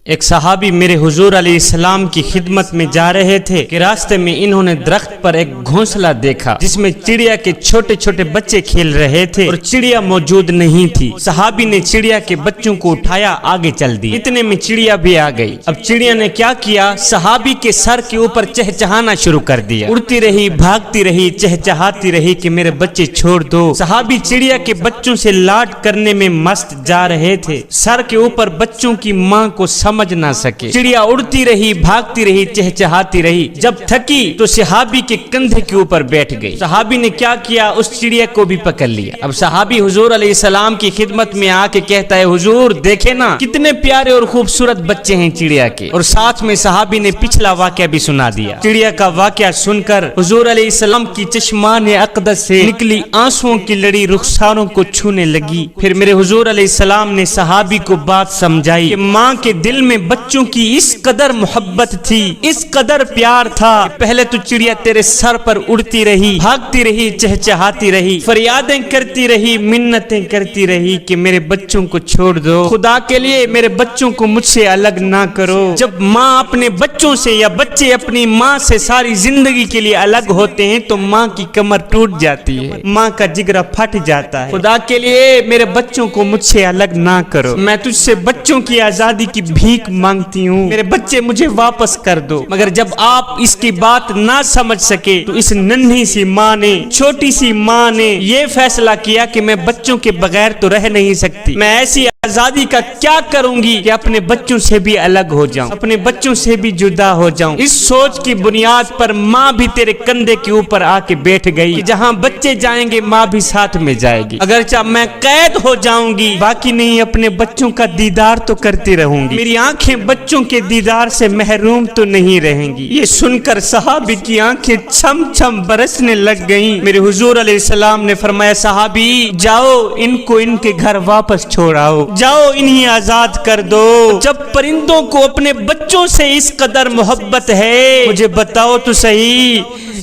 ایک صحابی میرے حضور علیہ السلام کی خدمت میں جا رہے تھے کہ راستے میں انہوں نے درخت پر ایک گھونسلہ دیکھا جس میں چڑیا کے چھوٹے چھوٹے بچے کھیل رہے تھے اور چڑیا موجود نہیں تھی۔ صحابی نے چڑیا کے بچوں کو اٹھایا، آگے چل دی، اتنے میں چڑیا بھی آ گئی۔ اب چڑیا نے کیا کیا، صحابی کے سر کے اوپر چہچہانا شروع کر دیا، اڑتی رہی، بھاگتی رہی، چہچہاتی رہی کہ میرے بچے چھوڑ دو۔ صحابی چڑیا کے بچوں سے لاڈ کرنے میں مست جا رہے تھے، سر کے اوپر بچوں کی ماں کو سمجھ نہ سکے۔ چڑیا اڑتی رہی، بھاگتی رہی، چہچہاتی رہی، جب تھکی تو صحابی کے کندھے کے اوپر بیٹھ گئی۔ صحابی نے کیا کیا، اس چڑیا کو بھی پکڑ لیا۔ اب صحابی حضور علیہ السلام کی خدمت میں آ کے کہتا ہے، حضور دیکھیں نا کتنے پیارے اور خوبصورت بچے ہیں چڑیا کے، اور ساتھ میں صحابی نے پچھلا واقعہ بھی سنا دیا۔ چڑیا کا واقعہ سن کر حضور علیہ السلام کی چشمان اقدس سے نکلی آنسوؤں کی لڑی رخساروں کو چھونے لگی۔ پھر میرے حضور علیہ السلام نے صحابی کو بات سمجھائی کہ ماں کے دل میں بچوں کی اس قدر محبت تھی، اس قدر پیار تھا کہ پہلے تو چڑیا تیرے سر پر اڑتی رہی، بھاگتی رہی، چہچہاتی رہی، فریادیں کرتی رہی، منتیں کرتی رہی کہ میرے بچوں کو چھوڑ دو، خدا کے لیے میرے بچوں کو مجھ سے الگ نہ کرو۔ جب ماں اپنے بچوں سے یا بچے اپنی ماں سے ساری زندگی کے لیے الگ ہوتے ہیں تو ماں کی کمر ٹوٹ جاتی ہے، ماں کا جگرا پھٹ جاتا ہے۔ خدا کے لیے میرے بچوں کو مجھ سے الگ نہ کرو، میں تجھ سے بچوں کی آزادی کی بھیک مانگتی ہوں، میرے بچے مجھے واپس کر دو۔ مگر جب آپ اس کی بات نہ سمجھ سکے تو اس ننھی سی ماں نے، چھوٹی سی ماں نے یہ فیصلہ کیا کہ میں بچوں کے بغیر تو رہ نہیں سکتی، میں ایسی آزادی کا کیا کروں گی کہ اپنے بچوں سے بھی الگ ہو جاؤں، اپنے بچوں سے بھی جدا ہو جاؤں۔ اس سوچ کی بنیاد پر ماں بھی تیرے کندھے کے اوپر آ کے بیٹھ گئی کہ جہاں بچے جائیں گے ماں بھی ساتھ میں جائے گی، اگرچہ میں قید ہو جاؤں گی باقی نہیں اپنے بچوں کا دیدار تو کرتی رہوں گی، میری آنکھیں بچوں کے دیدار سے محروم تو نہیں رہیں گی۔ یہ سن کر صحابی کی آنکھیں چھم چھم برسنے لگ گئیں۔ میرے حضور علیہ السلام نے فرمایا، صحابی جاؤ ان کو ان کے گھر واپس چھوڑاؤ، جاؤ انہیں آزاد کر دو۔ جب پرندوں کو اپنے بچوں سے اس قدر محبت ہے، مجھے بتاؤ تو صحیح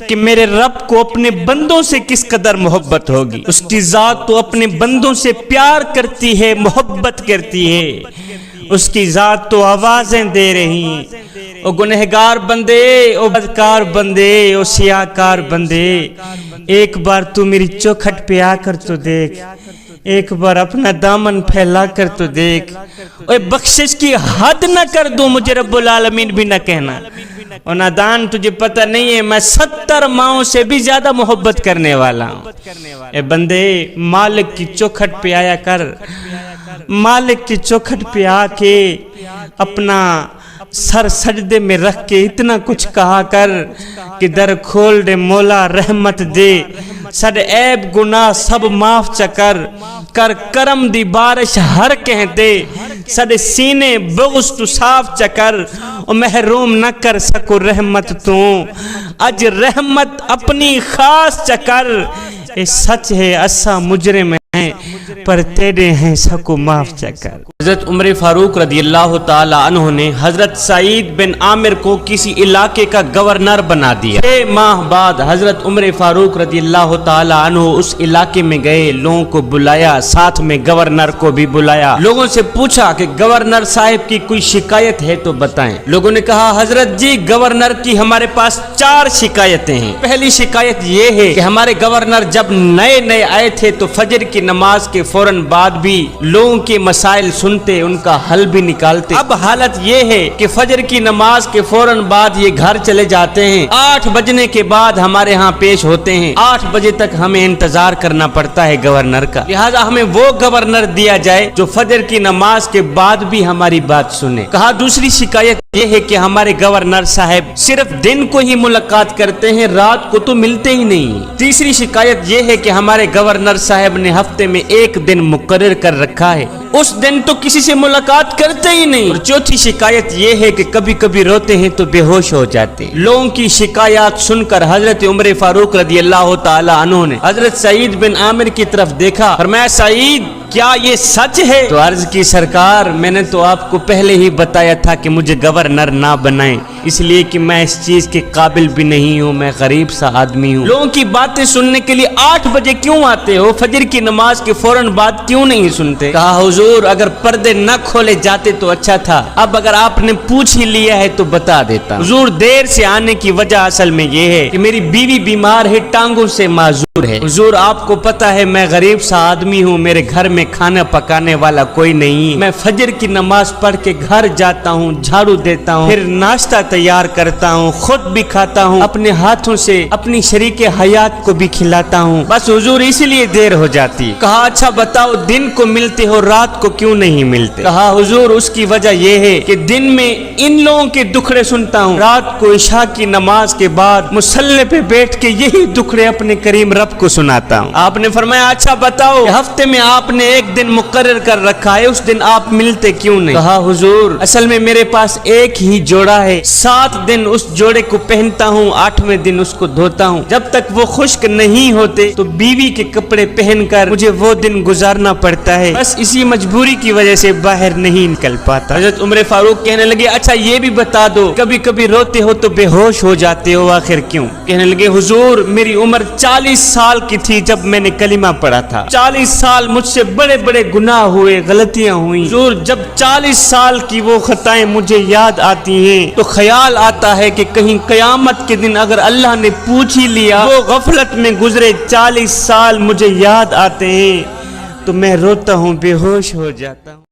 کہ میرے رب کو اپنے بندوں سے کس قدر محبت ہوگی۔ اس کی ذات تو اپنے بندوں سے پیار کرتی ہے، محبت کرتی ہے، اس کی ذات تو آوازیں دے رہی ہیں، او گنہگار بندے، او بدکار بندے، او سیاہکار بندے، ایک بار تو میری چوکھٹ پہ آ کر تو دیکھ، ایک بار اپنا دامن پھیلا کر تو دیکھ، اوے بخشش کی حد نہ کر دوں، مجھے رب العالمین بھی نہ کہنا۔ اور نادان تجھے پتہ نہیں ہے میں 70 ماؤں سے بھی زیادہ محبت کرنے والا ہوں۔ اے بندے مالک کی چوکھٹ پہ آیا کر، مالک کی چوکھٹ پہ آ کے اپنا سر سجدے میں رکھ کے اتنا کچھ کہا کر کہ در کھول دے مولا رحمت دے، سڈ عیب گناہ سب معاف چکر، کر کرم دی بارش ہر کہہ دے، سڈ سینے بغض تو صاف چکر، اور محروم نہ کر سکو رحمت تو، اج رحمت اپنی خاص چکر، اے سچ ہے اسا مجرم ہیں پر تیرے ہیں سکو معاف چکر۔ حضرت عمر فاروق رضی اللہ تعالی عنہ نے حضرت سعید بن عامر کو کسی علاقے کا گورنر بنا دیا۔ 6 ماہ بعد حضرت عمر فاروق رضی اللہ تعالی عنہ اس علاقے میں گئے، لوگوں کو بلایا، ساتھ میں گورنر کو بھی بلایا، لوگوں سے پوچھا کہ گورنر صاحب کی کوئی شکایت ہے تو بتائیں۔ لوگوں نے کہا حضرت جی گورنر کی ہمارے پاس 4 شکایتیں ہیں۔ پہلی شکایت یہ ہے کہ ہمارے گورنر جب نئے نئے آئے تھے تو فجر کی نماز کے فوراً بعد بھی لوگوں کے مسائل سنتے، ان کا حل بھی نکالتے۔ اب حالت یہ ہے کہ فجر کی نماز کے فوراً بعد یہ گھر چلے جاتے ہیں، 8 بجنے کے بعد ہمارے ہاں پیش ہوتے ہیں، 8 بجے تک ہمیں انتظار کرنا پڑتا ہے گورنر کا، لہذا ہمیں وہ گورنر دیا جائے جو فجر کی نماز کے بعد بھی ہماری بات سنے۔ کہا دوسری شکایت یہ ہے کہ ہمارے گورنر صاحب صرف دن کو ہی ملاقات کرتے ہیں، رات کو تو ملتے ہی نہیں۔ تیسری شکایت یہ ہے کہ ہمارے گورنر صاحب نے ہفتے میں 1 دن مقرر کر رکھا ہے، اس دن تو کسی سے ملاقات کرتے ہی نہیں۔ اور چوتھی شکایت یہ ہے کہ کبھی کبھی روتے ہیں تو بے ہوش ہو جاتے ہیں۔ لوگوں کی شکایات سن کر حضرت عمر فاروق رضی اللہ تعالی عنہ نے حضرت سعید بن عامر کی طرف دیکھا، فرمایا سعید کیا یہ سچ ہے؟ تو عرض کی سرکار میں نے تو آپ کو پہلے ہی بتایا تھا کہ مجھے گورنر نہ بنائیں، اس لیے کہ میں اس چیز کے قابل بھی نہیں ہوں, میں غریب سا آدمی ہوں. لوگوں کی باتیں سننے کے لیے 8 بجے کیوں آتے ہو, فجر کی نماز کے فوراً بعد کیوں نہیں سنتے؟ کہا حضور اگر پردے نہ کھولے جاتے تو اچھا تھا, اب اگر آپ نے پوچھ ہی لیا ہے تو بتا دیتا. حضور دیر سے آنے کی وجہ اصل میں یہ ہے کہ میری بیوی بیمار ہے, ٹانگوں سے معذور ہے. حضور آپ کو پتا ہے میں غریب سا آدمی ہوں, میرے گھر میں کھانا پکانے والا کوئی نہیں, میں فجر کی نماز پڑھ کے گھر جاتا ہوں, جھاڑو دیتا ہوں, پھر ناشتہ تیار کرتا ہوں, خود بھی کھاتا ہوں, اپنے ہاتھوں سے اپنی شریک حیات کو بھی کھلاتا ہوں, بس حضور اسی لیے دیر ہو جاتی. کہا اچھا بتاؤ دن کو ملتے ہو رات کو کیوں نہیں ملتے؟ کہا حضور اس کی وجہ یہ ہے کہ دن میں ان لوگوں کے دکھڑے سنتا ہوں, رات کو عشاء کی نماز کے بعد مصلی پہ بیٹھ کے یہی دکھڑے اپنے کریم رب کو سناتا ہوں. آپ نے فرمایا اچھا بتاؤ ہفتے میں آپ نے ایک دن مقرر کر رکھا ہے, اس دن آپ ملتے کیوں نہیں؟ کہا حضور اصل میں میرے پاس ایک ہی جوڑا ہے, 7 دن اس جوڑے کو پہنتا ہوں, 8ویں دن اس کو دھوتا ہوں, جب تک وہ خشک نہیں ہوتے تو بیوی کے کپڑے پہن کر مجھے وہ دن گزارنا پڑتا ہے, بس اسی مجبوری کی وجہ سے باہر نہیں نکل پاتا. حضرت عمر فاروق کہنے لگے اچھا یہ بھی بتا دو کبھی کبھی روتے ہو تو بے ہوش ہو جاتے ہو, آخر کیوں؟ کہنے لگے حضور میری عمر 40 سال کی تھی جب میں نے کلمہ پڑھا تھا, 40 سال مجھ سے بڑے بڑے گناہ ہوئے, غلطیاں ہوئیں. حضور جب 40 سال کی وہ خطائیں مجھے یاد آتی ہیں تو خیال آتا ہے کہ کہیں قیامت کے دن اگر اللہ نے پوچھ ہی لیا, وہ غفلت میں گزرے 40 سال مجھے یاد آتے ہیں تو میں روتا ہوں, بے ہوش ہو جاتا ہوں.